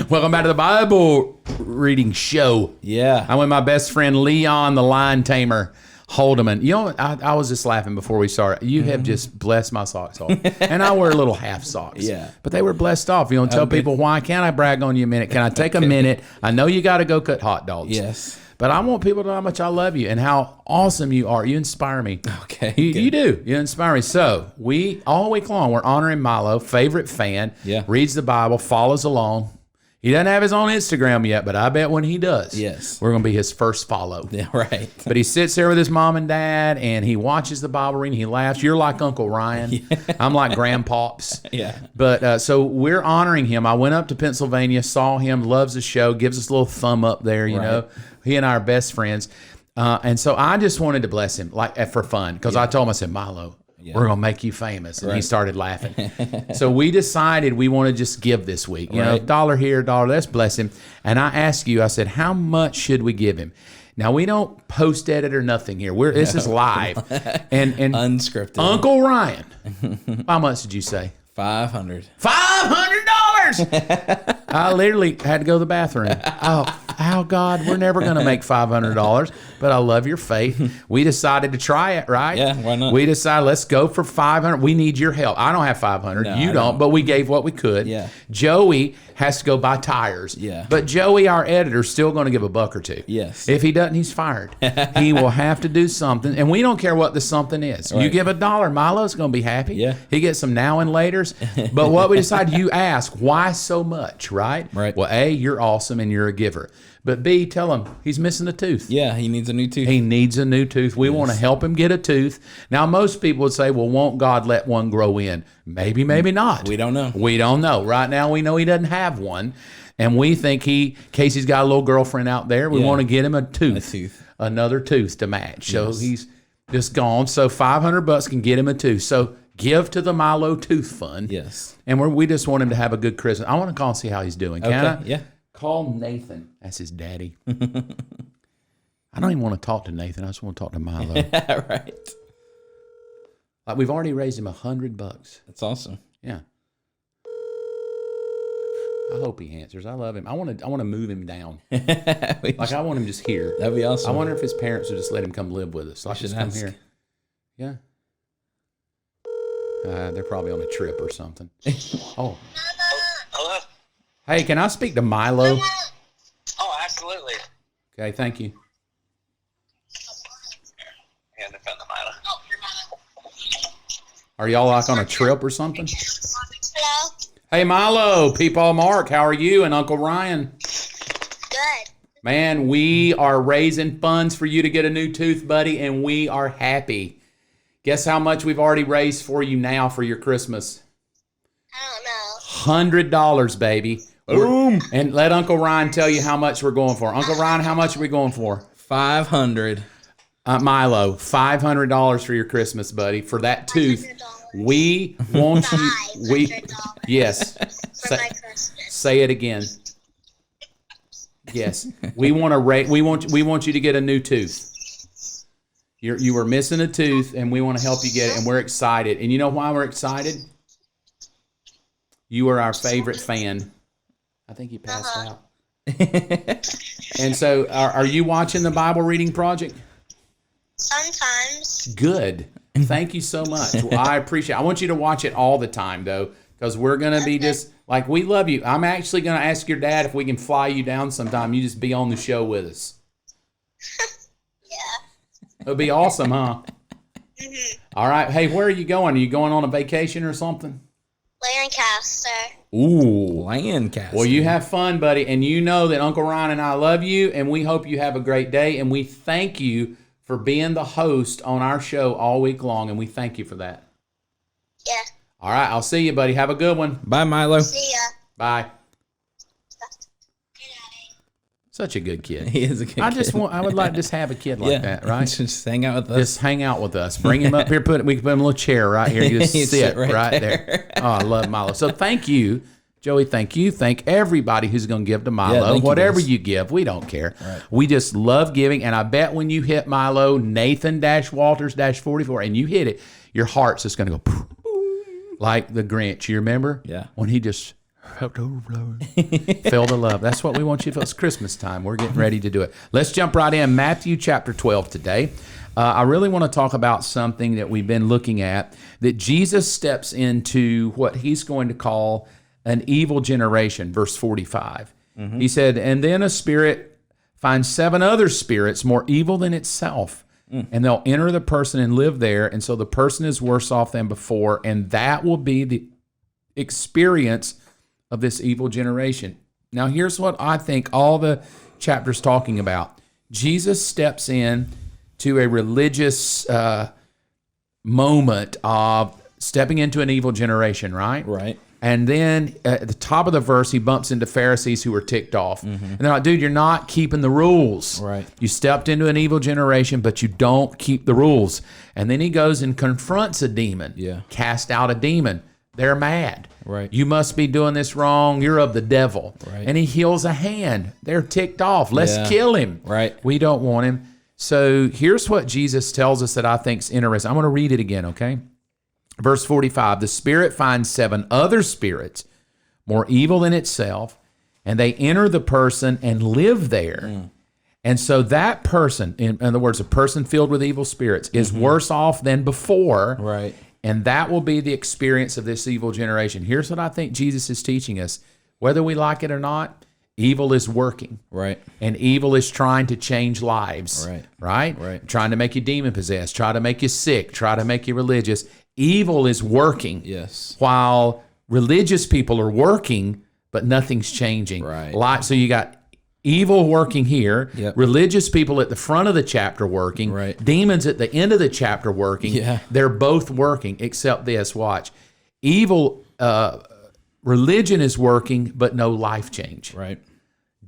Welcome back to the Bible reading show. Yeah. I'm with my best friend Leon, the lion tamer, Holdeman. You know, I was just laughing before we started. You have just blessed my socks off. And I wear little half socks. Yeah. But they were blessed off. You know, tell people, why can't I brag on you a minute? Can I take a minute? I know you got to go cut hot dogs. Yes. But I want people to know how much I love you and how awesome you are. You inspire me. Okay. You do. You inspire me. So we, all week long, we're honoring Milo, favorite fan. Yeah. Reads the Bible, follows along. He doesn't have his own Instagram yet, but I bet when he does, yes, we're going to be his first follow. Yeah, right. But he sits there with his mom and dad, and he watches the Bible reading. He laughs. You're like Uncle Ryan. Yeah. I'm like Grandpops. Yeah. But so we're honoring him. I went up to Pennsylvania, saw him, loves the show, gives us a little thumb up there, you know. He and I are best friends. And so I just wanted to bless him like for fun because I told him, I said, Milo, we're going to make you famous. And he started laughing. So we decided we want to just give this week. You know, $1 here, $1, let's bless him. And I asked you, I said, how much should we give him? Now, we don't post edit or nothing here. This is live. And unscripted. Uncle Ryan, how much did you say? $500. $500! I literally had to go to the bathroom. Oh, God, we're never going to make $500, but I love your faith. We decided to try it, right? Yeah, why not? We decided, let's go for $500. We need your help. I don't have $500. No, you don't, but we gave what we could. Yeah. Joey has to go buy tires. Yeah. But Joey, our editor, is still going to give $1 or $2. Yes. If he doesn't, he's fired. He will have to do something, and we don't care what the something is. You give $1, Milo's going to be happy. Yeah. He gets some now and laters. But what we decided, you ask, why so much, right? Right. Well, A, you're awesome and you're a giver. But B, tell him he's missing a tooth. Yeah, he needs a new tooth. He needs a new tooth. We want to help him get a tooth. Now, most people would say, well, won't God let one grow in? Maybe, maybe not. We don't know. We don't know. Right now, we know he doesn't have one. And we think Casey's got a little girlfriend out there. We want to get him a tooth. Another tooth to match. So he's just gone. So $500 can get him a tooth. So give to the Milo Tooth Fund. Yes. And we just want him to have a good Christmas. I want to call and see how he's doing. Can I? Yeah. Call Nathan. That's his daddy. I don't even want to talk to Nathan. I just want to talk to Milo. Right. Like we've already raised him $100. That's awesome. Yeah. I hope he answers. I love him. I want to move him down. Like I want him just here. That'd be awesome. I wonder if his parents would just let him come live with us. Like just come here. Yeah. They're probably on a trip or something. Oh. Hello? Hey, can I speak to Milo? Oh, absolutely. Okay, thank you. And I found the Milo. Are y'all like on a trip or something? Hello. Hey, Milo, Peepaw Mark, how are you? And Uncle Ryan? Good. Man, we are raising funds for you to get a new tooth, buddy, and we are happy. Guess how much we've already raised for you now for your Christmas? I don't know. $100, baby. Boom. And let Uncle Ryan tell you how much we're going for. Uncle Ryan, how much are we going for? 500. Milo, $500 for your Christmas, buddy, for that tooth. We want you. Yes. For my Christmas. Say it again. Yes. We want to we want you to get a new tooth. You were missing a tooth, and we want to help you get it, and we're excited. And you know why we're excited? You are our favorite fan. I think he passed out. And so, are you watching the Bible reading project? Sometimes. Good. Thank you so much. Well, I appreciate it. I want you to watch it all the time, though, because we're going to be just, like, we love you. I'm actually going to ask your dad if we can fly you down sometime. You just be on the show with us. Yeah. It would be awesome, huh? Mm-hmm. All right. Hey, where are you going? Are you going on a vacation or something? Lancaster. Ooh. Lancaster. Well, you have fun, buddy. And you know that Uncle Ryan and I love you, and we hope you have a great day. And we thank you for being the host on our show all week long, and we thank you for that. Yeah. All right. I'll see you, buddy. Have a good one. Bye, Milo. See ya. Bye. Good night. Such a good kid. He is a good kid. I would like to just have a kid like that, right? Just hang out with us. Just hang out with us. Bring him up here. We can put him in a little chair right here. You just He'd sit sit right right there. Oh, I love Milo. So thank you, Joey. Thank you. Thank everybody who's going to give to Milo. thank you, Whatever guys. you give, we don't care. Right. We just love giving. And I bet when you hit Milo, Nathan-Walters-44, and you hit it, your heart's just going to go like the Grinch. You remember? Yeah. When he just Felt the overflow. Feel the love. That's what we want you to feel. It's Christmas time. We're getting ready to do it. Let's jump right in. Matthew chapter 12 today. I really want to talk about something that we've been looking at, that Jesus steps into what he's going to call an evil generation, verse 45. He said, and then a spirit finds 7 other spirits more evil than itself, and they'll enter the person and live there, and so the person is worse off than before, and that will be the experience of this evil generation. Now, here's what I think all the chapters talking about. Jesus steps in to a religious moment of stepping into an evil generation, right? Right. And then at the top of the verse, he bumps into Pharisees who were ticked off. And they're like, dude, you're not keeping the rules. Right. You stepped into an evil generation, but you don't keep the rules. And then he goes and confronts a demon. Yeah. Cast out a demon. They're mad. Right. You must be doing this wrong. You're of the devil. Right. And he heals a hand. They're ticked off. Let's kill him. Right. We don't want him. So here's what Jesus tells us that I think is interesting. I'm going to read it again, okay? Verse 45, the spirit finds 7 other spirits more evil than itself, and they enter the person and live there. And so that person, in other words, a person filled with evil spirits, is worse off than before. Right. And that will be the experience of this evil generation. Here's what I think Jesus is teaching us. Whether we like it or not, evil is working. Right. And evil is trying to change lives. Right. Right? Trying to make you demon possessed, try to make you sick, try to make you religious. Evil is working. Yes. While religious people are working, but nothing's changing. Right. So you got evil working here, religious people at the front of the chapter working, Right. demons at the end of the chapter working. Yeah. They're both working, except this, watch. Evil, religion is working, but no life change. Right.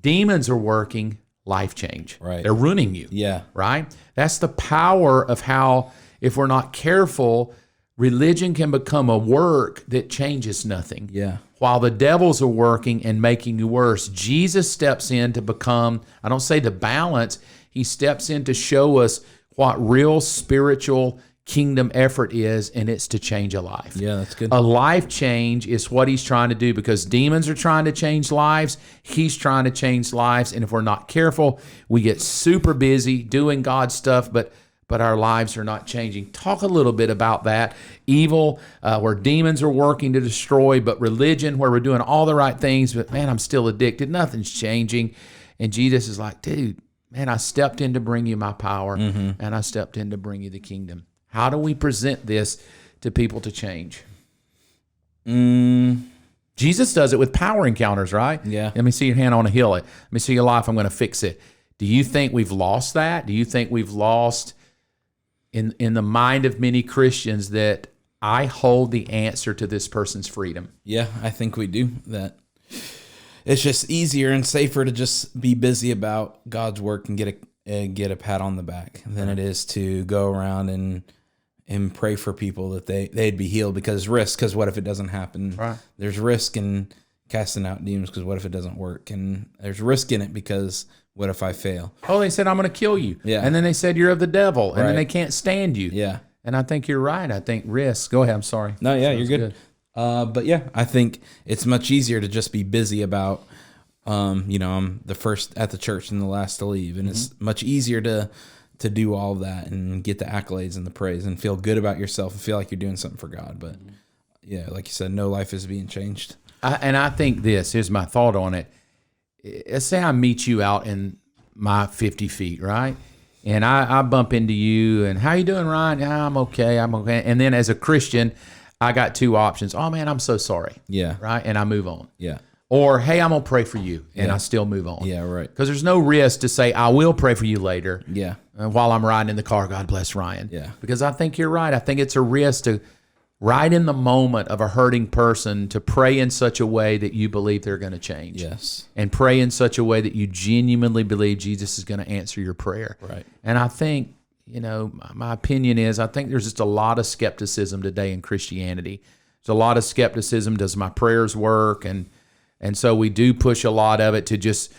Demons are working, life change. Right. They're ruining you. Yeah. Right? That's the power of how, if we're not careful, religion can become a work that changes nothing. Yeah. While the devils are working and making you worse, Jesus steps in to become, I don't say to balance, he steps in to show us what real spiritual kingdom effort is, and it's to change a life. Yeah, that's good. A life change is what he's trying to do, because demons are trying to change lives. He's trying to change lives. And if we're not careful, we get super busy doing God's stuff, but our lives are not changing. Talk a little bit about that. Evil, where demons are working to destroy, but religion, where we're doing all the right things, but man, I'm still addicted. Nothing's changing. And Jesus is like, dude, man, I stepped in to bring you my power, and I stepped in to bring you the kingdom. How do we present this to people to change? Jesus does it with power encounters, right? Yeah. Let me see your hand on a hill. Let me see your life. I'm going to fix it. Do you think we've lost that? Do you think we've lost in the mind of many Christians that I hold the answer to this person's freedom? Yeah, I think we do that. It's just easier and safer to just be busy about God's work and get a pat on the back than it is to go around and pray for people that they'd be healed, because risk. Because what if it doesn't happen? Right. There's risk in casting out demons, because what if it doesn't work? And there's risk in it, because what if I fail? Oh, they said, I'm going to kill you. Yeah. And then they said, you're of the devil. And then Right. they can't stand you. Yeah. And I think you're right. I think risk. Go ahead. I'm sorry. No, yeah, Sounds you're good. But yeah, I think it's much easier to just be busy about, I'm the first at the church and the last to leave. And it's much easier to do all of that and get the accolades and the praise and feel good about yourself and feel like you're doing something for God. But yeah, like you said, no life is being changed. And I think here's my thought on it. Let's say I meet you out in my 50 feet, right? And I bump into you, and how you doing, Ryan? Yeah, I'm okay. And then as a Christian, I got 2 options. Oh man, I'm so sorry. Yeah. Right. And I move on. Yeah. Or, hey, I'm going to pray for you, and Yeah. I still move on. Yeah, right. Because there's no risk to say, I will pray for you later. Yeah. While I'm riding in the car, God bless Ryan. Yeah. Because I think you're right. I think it's a risk to, right in the moment of a hurting person, to pray in such a way that you believe they're going to change. Yes. And pray in such a way that you genuinely believe Jesus is going to answer your prayer. Right. And I think, my opinion is, I think there's just a lot of skepticism today in Christianity. There's a lot of skepticism. Does my prayers work? And so we do push a lot of it to just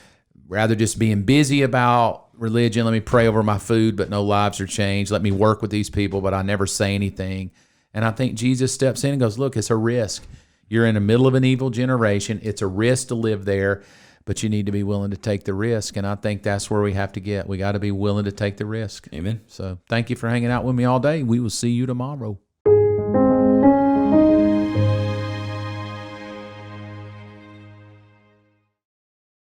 being busy about religion. Let me pray over my food, but no lives are changed. Let me work with these people, but I never say anything. And I think Jesus steps in and goes, look, it's a risk. You're in the middle of an evil generation. It's a risk to live there, but you need to be willing to take the risk. And I think that's where we have to get. We got to be willing to take the risk. Amen. So thank you for hanging out with me all day. We will see you tomorrow.